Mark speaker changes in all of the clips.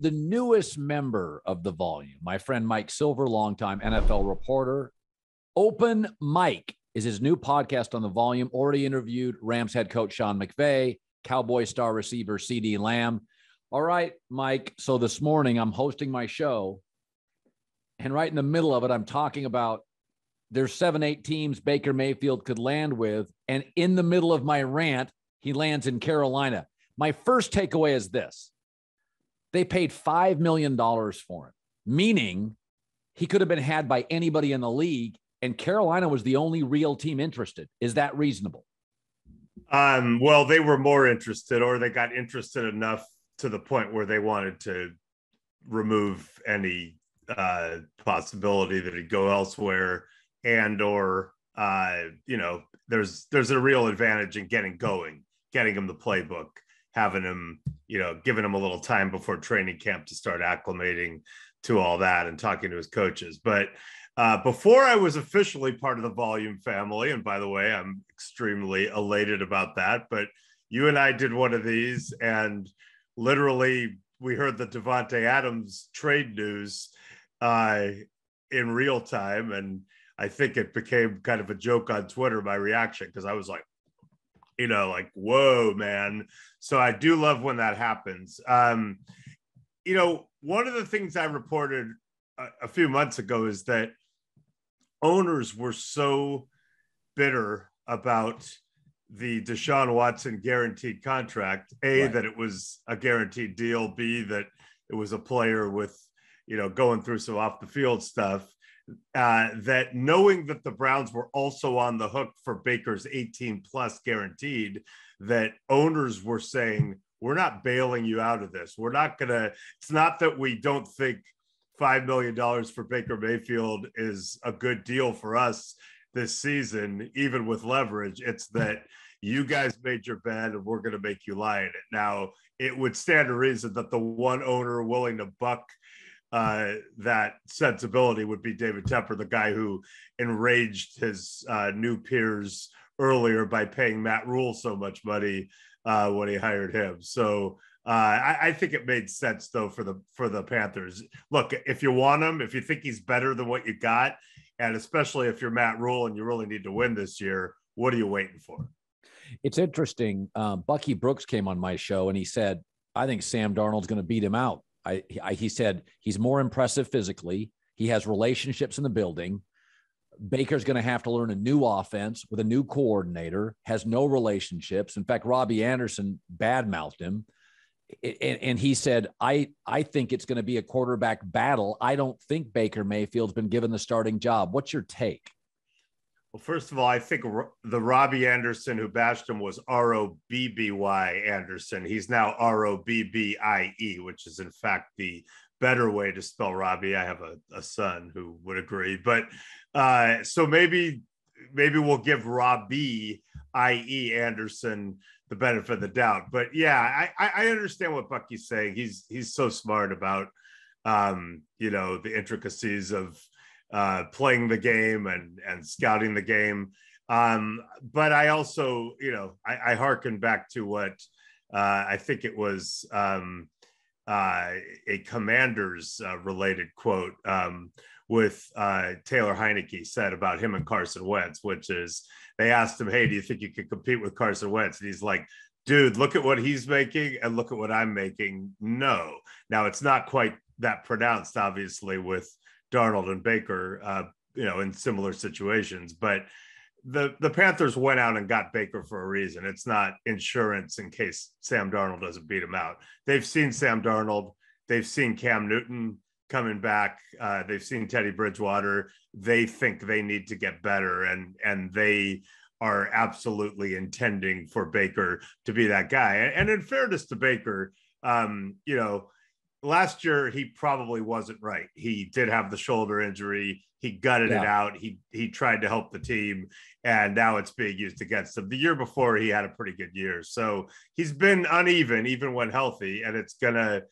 Speaker 1: the newest member of the volume, my friend Mike Silver, longtime NFL reporter. Open Mike is his new podcast on the volume. Already interviewed Rams head coach Sean McVay, Cowboy star receiver CeeDee Lamb. All right, Mike. So this morning I'm hosting my show, and right in the middle of it, I'm talking about there's 7-8 teams Baker Mayfield could land with. And in the middle of my rant, he lands in Carolina. My first takeaway is this. They paid $5 million for him, meaning he could have been had by anybody in the league, and Carolina was the only real team interested. Is that reasonable?
Speaker 2: Well, they were more interested, or they got interested enough to the point where they wanted to remove any possibility that he'd go elsewhere, and or there's a real advantage in getting him the playbook, having him, giving him a little time before training camp to start acclimating to all that and talking to his coaches. But before I was officially part of the Volume family, and by the way, I'm extremely elated about that, but you and I did one of these, and literally we heard the Devontae Adams trade news in real time, and I think it became kind of a joke on Twitter, my reaction, because I was like, whoa, man. So I do love when that happens. One of the things I reported a few months ago is that owners were so bitter about the Deshaun Watson guaranteed contract, A, right, that it was a guaranteed deal, B, that it was a player with, going through some off the field stuff, that knowing that the Browns were also on the hook for Baker's 18 plus guaranteed, that owners were saying, we're not bailing you out of this. We're not it's not that we don't think $5 million for Baker Mayfield is a good deal for us this season, even with leverage. It's that you guys made your bed and we're going to make you lie in it. Now, it would stand to reason that the one owner willing to buck that sensibility would be David Tepper, the guy who enraged his new peers earlier by paying Matt Rule so much money when he hired him. So I think it made sense, though, for the Panthers. Look, if you want him, if you think he's better than what you got, and especially if you're Matt Rule and you really need to win this year, what are you waiting for?
Speaker 1: It's interesting. Bucky Brooks came on my show and he said, I think Sam Darnold's going to beat him out. He said he's more impressive physically. He has relationships in the building. Baker's going to have to learn a new offense with a new coordinator, has no relationships. In fact, Robbie Anderson badmouthed him. And he said, I think it's going to be a quarterback battle. I don't think Baker Mayfield's been given the starting job. What's your take?
Speaker 2: Well, first of all, I think the Robbie Anderson who bashed him was R-O-B-B-Y Anderson. He's now R-O-B-B-I-E, which is in fact the better way to spell Robbie. I have a son who would agree. But so maybe we'll give Robbie, I.E. Anderson, the benefit of the doubt. But yeah, I understand what Bucky's saying. He's so smart about the intricacies of playing the game and scouting the game. But I also, I hearken back to what I think it was a Commanders related quote with Taylor Heineke said about him and Carson Wentz, which is they asked him, hey, do you think you could compete with Carson Wentz? And he's like, dude, look at what he's making and look at what I'm making. No. Now, it's not quite that pronounced, obviously, with Darnold and Baker, in similar situations. But the Panthers went out and got Baker for a reason. It's not insurance in case Sam Darnold doesn't beat him out. They've seen Sam Darnold. They've seen Cam Newton coming back. They've seen Teddy Bridgewater. They think they need to get better, and they are absolutely intending for Baker to be that guy. And in fairness to Baker, last year he probably wasn't right. He did have the shoulder injury. He gutted it out. He tried to help the team, and now it's being used against him. The year before, he had a pretty good year. So he's been uneven, even when healthy, and it's gonna,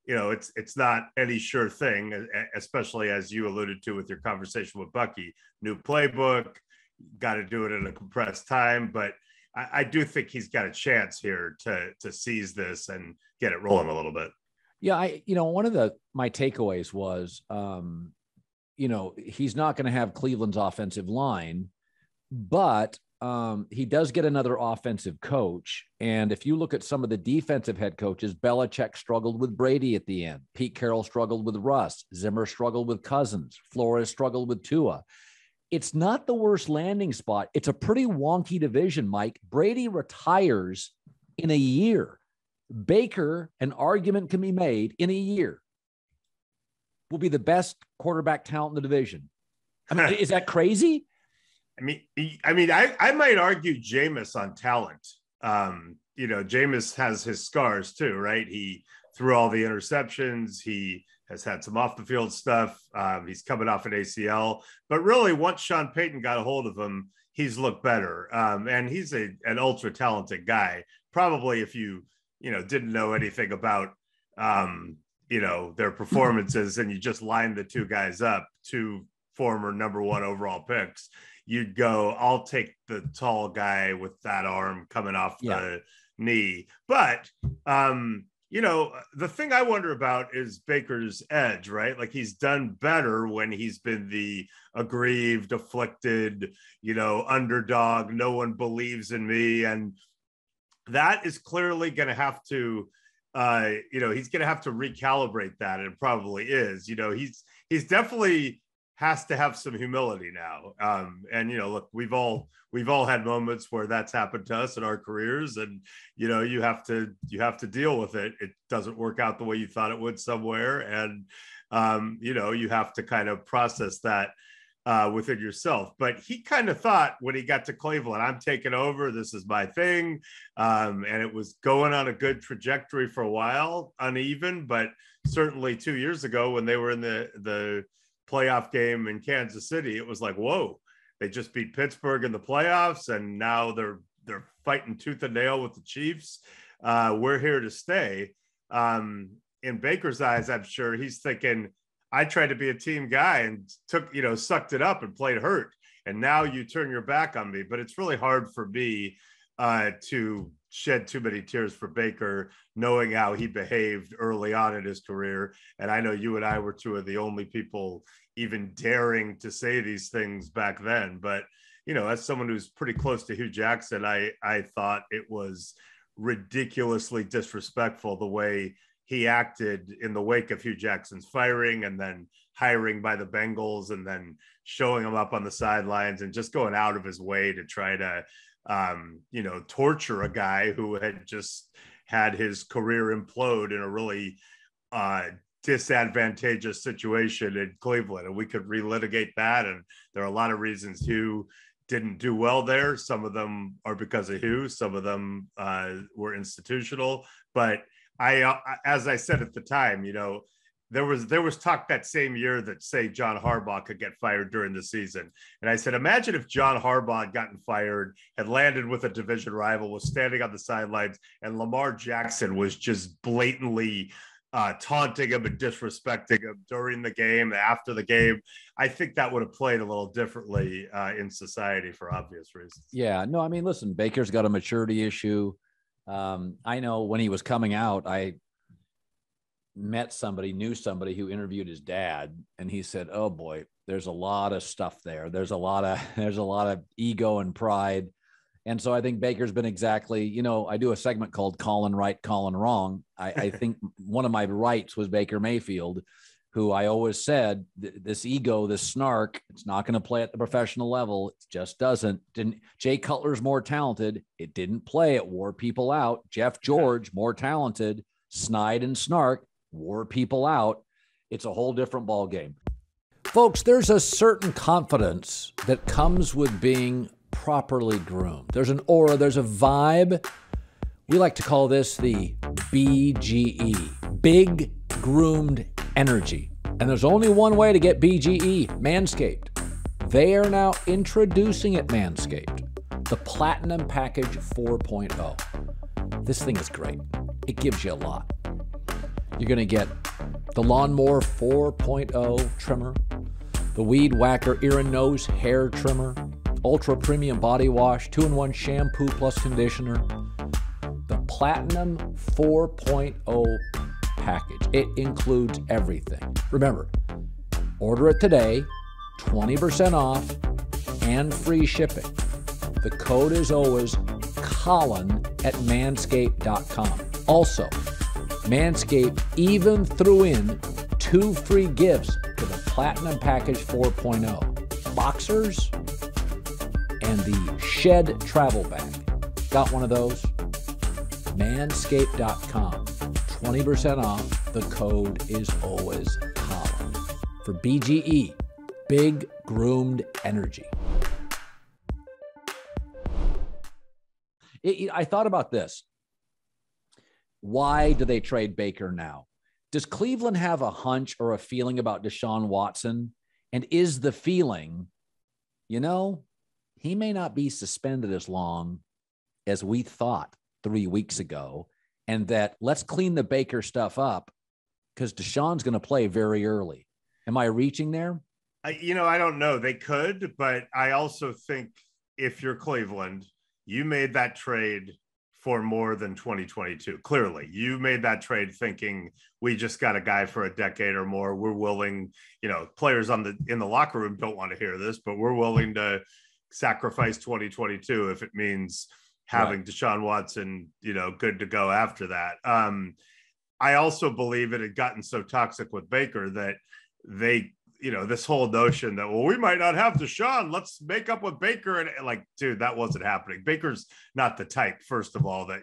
Speaker 2: it's not any sure thing, especially as you alluded to with your conversation with Bucky. New playbook, got to do it in a compressed time, but I do think he's got a chance here to seize this and get it rolling a little bit.
Speaker 1: Yeah, one of my takeaways was, he's not going to have Cleveland's offensive line, but he does get another offensive coach. And if you look at some of the defensive head coaches, Belichick struggled with Brady at the end. Pete Carroll struggled with Russ. Zimmer struggled with Cousins. Flores struggled with Tua. It's not the worst landing spot. It's a pretty wonky division, Mike. Brady retires in a year. Baker, an argument can be made, in a year will be the best quarterback talent in the division. I mean, is that crazy?
Speaker 2: I might argue Jameis on talent. Jameis has his scars too, right? He threw all the interceptions. He has had some off the field stuff. He's coming off an ACL, but really once Sean Payton got a hold of him, he's looked better. And he's an ultra talented guy. Probably if you didn't know anything about, their performances and you just lined the two guys up, two former number one overall picks, you'd go, I'll take the tall guy with that arm coming off the knee. But, the thing I wonder about is Baker's edge, right? Like he's done better when he's been the aggrieved, afflicted, underdog. No one believes in me. And that is clearly going to have to, he's going to have to recalibrate that. And it probably is, he's definitely has to have some humility now. Look, we've all had moments where that's happened to us in our careers, and you have to deal with it. It doesn't work out the way you thought it would somewhere, and you have to kind of process that within yourself. But he kind of thought when he got to Cleveland, I'm taking over, this is my thing, and it was going on a good trajectory for a while, uneven, but certainly 2 years ago when they were in the playoff game in Kansas City, it was like, whoa, they just beat Pittsburgh in the playoffs, and now they're fighting tooth and nail with the Chiefs. We're here to stay. In Baker's eyes, I'm sure he's thinking, I tried to be a team guy and sucked it up and played hurt, and now you turn your back on me. But it's really hard for me to shed too many tears for Baker, knowing how he behaved early on in his career. And I know you and I were two of the only people even daring to say these things back then. But, as someone who's pretty close to Hugh Jackson, I thought it was ridiculously disrespectful the way he acted in the wake of Hugh Jackson's firing and then hiring by the Bengals and then showing him up on the sidelines and just going out of his way to try to torture a guy who had just had his career implode in a really disadvantageous situation in Cleveland. And we could relitigate that. And there are a lot of reasons Hugh didn't do well there. Some of them are because of Hugh. Some of them were institutional. But as I said at the time, there was talk that same year that say John Harbaugh could get fired during the season. And I said, imagine if John Harbaugh had gotten fired, had landed with a division rival, was standing on the sidelines, and Lamar Jackson was just blatantly taunting him and disrespecting him during the game, after the game. I think that would have played a little differently in society for obvious reasons.
Speaker 1: Yeah, no, I mean, listen, Baker's got a maturity issue. I know when he was coming out, I knew somebody who interviewed his dad, and he said, oh boy, there's a lot of stuff there. There's a lot of ego and pride. And so I think Baker's been exactly, I do a segment called Colin Right, Colin Wrong. I think one of my rights was Baker Mayfield, who I always said this ego, this snark, it's not going to play at the professional level. It just doesn't. Jay Cutler's more talented. It didn't play. It wore people out. Jeff George, more talented. Snide and snark wore people out. It's a whole different ball game. Folks, there's a certain confidence that comes with being properly groomed. There's an aura, there's a vibe. We like to call this the BGE, big groomed energy. And there's only one way to get BGE, Manscaped. They are now introducing it, Manscaped, the Platinum Package 4.0. This thing is great. It gives you a lot. You're going to get the Lawnmower 4.0 trimmer, the Weed Whacker ear and nose hair trimmer, ultra premium body wash, 2-in-1 shampoo plus conditioner, the Platinum 4.0 package. It includes everything. Remember, order it today, 20% off and free shipping. The code is always Colin at manscaped.com. Also, Manscaped even threw in 2 free gifts to the Platinum Package 4.0. Boxers and the Shed Travel Bag. Got one of those? Manscaped.com. 20% off. The code is always Colin. For BGE, Big Groomed Energy. I thought about this. Why do they trade Baker now? Does Cleveland have a hunch or a feeling about Deshaun Watson? And is the feeling, he may not be suspended as long as we thought 3 weeks ago, and that let's clean the Baker stuff up because Deshaun's going to play very early. Am I reaching there?
Speaker 2: I don't know. They could, but I also think if you're Cleveland, you made that trade for more than 2022. Clearly, you made that trade thinking we just got a guy for a decade or more. We're willing, players in the locker room don't want to hear this, but we're willing to sacrifice 2022 if it means having Deshaun Watson, good to go after that. I also believe it had gotten so toxic with Baker that they, this whole notion that, we might not have Deshaun, let's make up with Baker. And dude, that wasn't happening. Baker's not the type, first of all, that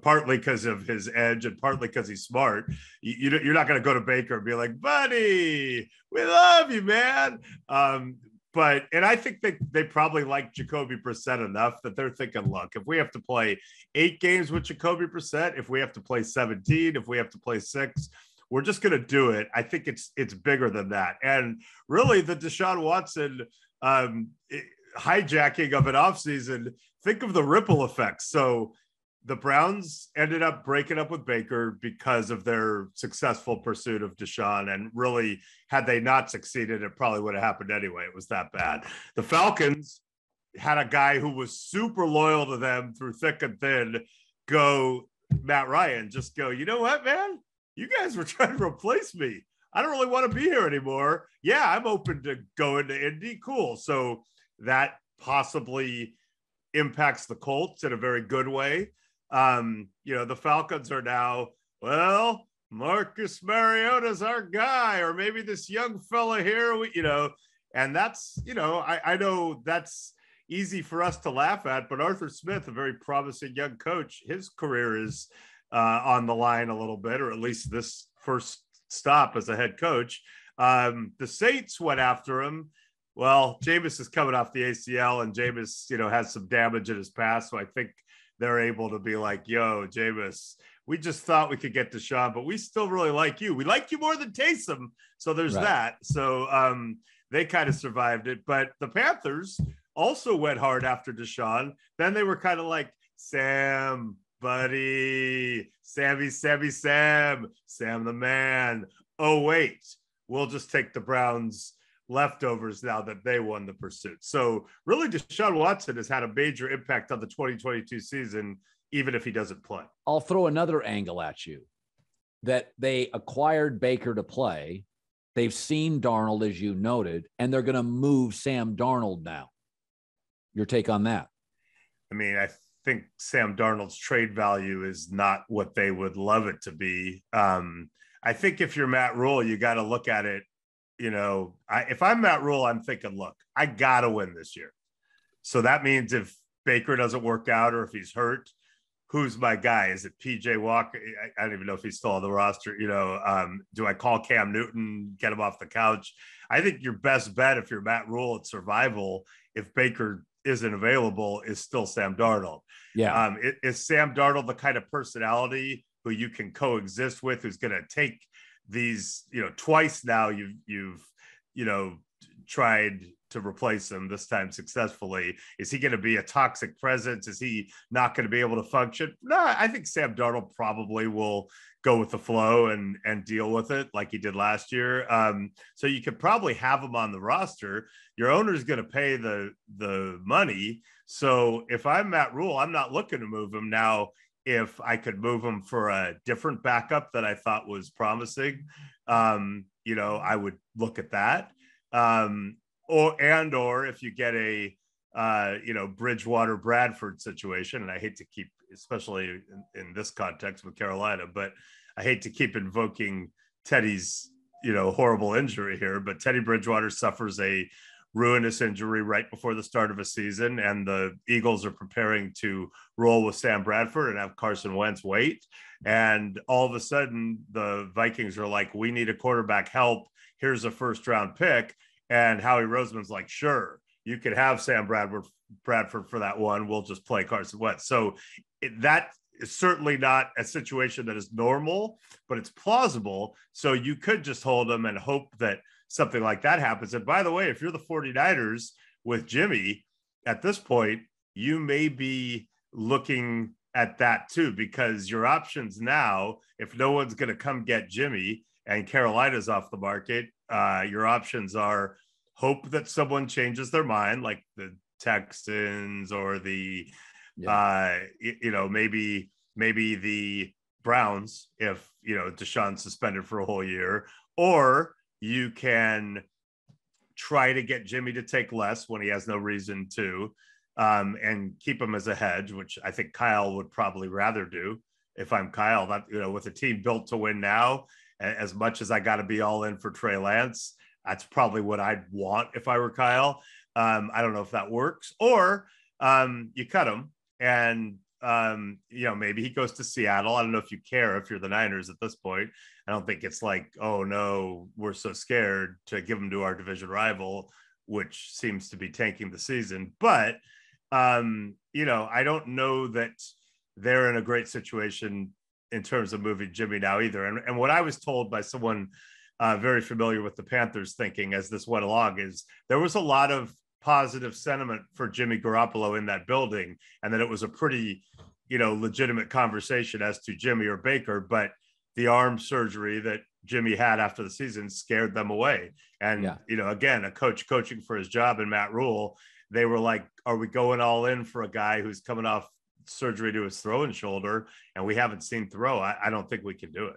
Speaker 2: partly because of his edge and partly because he's smart, you're not going to go to Baker and be like, buddy, we love you, man. And I think they probably like Jacoby Brissett enough that they're thinking, look, if we have to play 8 games with Jacoby Brissett, if we have to play 17, if we have to play 6, we're just going to do it. I think it's bigger than that. And really the Deshaun Watson hijacking of an offseason, think of the ripple effects. So the Browns ended up breaking up with Baker because of their successful pursuit of Deshaun. And really, had they not succeeded, it probably would have happened anyway. It was that bad. The Falcons had a guy who was super loyal to them through thick and thin go, Matt Ryan, just go, you know what, man? You guys were trying to replace me. I don't really want to be here anymore. Yeah, I'm open to going to Indy. Cool. So that possibly impacts the Colts in a very good way. The Falcons are now, Marcus Mariota's our guy, or maybe this young fella here, and that's, I know that's easy for us to laugh at, but Arthur Smith, a very promising young coach, his career is on the line a little bit, or at least this first stop as a head coach. The Saints went after him. Well, Jameis is coming off the ACL, and Jameis, has some damage in his past. So I think they're able to be like, yo, Jameis, we just thought we could get Deshaun, but we still really like you. We like you more than Taysom. So there's that. So they kind of survived it. But the Panthers also went hard after Deshaun. Then they were kind of like, Sam, buddy, Sam the man. Oh, wait, we'll just take the Browns leftovers now that they won the pursuit. So really, Deshaun Watson has had a major impact on the 2022 season, even if he doesn't play.
Speaker 1: I'll throw another angle at you that they acquired Baker to play. They've seen Darnold, as you noted, and they're going to move Sam Darnold now. Your take on that?
Speaker 2: I mean, I think Sam Darnold's trade value is not what they would love it to be. I think if you're Matt Rule, you got to look at it. If I'm Matt Rule, I'm thinking, look, I got to win this year. So that means if Baker doesn't work out or if he's hurt, who's my guy? Is it PJ Walker? I don't even know if he's still on the roster. Do I call Cam Newton, get him off the couch? I think your best bet if you're Matt Rule at survival, if Baker isn't available, is still Sam Darnold.
Speaker 1: Yeah.
Speaker 2: Is Sam Darnold the kind of personality who you can coexist with, who's going to take these, twice now you've tried to replace him, this time successfully? Is he going to be a toxic presence? Is he not going to be able to function? No, I think Sam Darnold probably will go with the flow and deal with it like he did last year. So you could probably have him on the roster. Your owner's going to pay the money. So if I'm Matt Rule, I'm not looking to move him now. if I could move him for a different backup that I thought was promising, I would look at that. Or if you get a Bridgewater Bradford situation, and I hate to keep, especially in this context with Carolina, but I hate to keep invoking Teddy's horrible injury here, but Teddy Bridgewater suffers a ruinous injury right before the start of a season, and the Eagles are preparing to roll with Sam Bradford and have Carson Wentz wait. And all of a sudden, the Vikings are like, we need a quarterback help. Here's a first-round pick. And Howie Roseman's like, sure, you could have Sam Bradford for that one. We'll just play Carson Wentz. So that is certainly not a situation that is normal, but it's plausible. So you could just hold them and hope that something like that happens. And by the way, if you're the 49ers with Jimmy at this point, you may be looking at that too, because your options now, if no one's going to come get Jimmy and Carolina's off the market, your options are hope that someone changes their mind, like the Texans or the, maybe the Browns, if, Deshaun's suspended for a whole year, or you can try to get Jimmy to take less when he has no reason to, and keep him as a hedge, which I think Kyle would probably rather do. If I'm Kyle, that, with a team built to win now, as much as I got to be all in for Trey Lance, that's probably what I'd want if I were Kyle. I don't know if that works, or you cut him and, maybe he goes to Seattle. I don't know if you care if you're the Niners at this point. I don't think it's like, oh no, we're so scared to give him to our division rival, which seems to be tanking the season. But, I don't know that they're in a great situation in terms of moving Jimmy now either. And what I was told by someone very familiar with the Panthers thinking as this went along is there was a lot of positive sentiment for Jimmy Garoppolo in that building, and that it was a pretty, legitimate conversation as to Jimmy or Baker, but the arm surgery that Jimmy had after the season scared them away. And, again, a coach coaching for his job in Matt Rule, they were like, are we going all in for a guy who's coming off surgery to his throwing shoulder and we haven't seen throw? I don't think we can do it.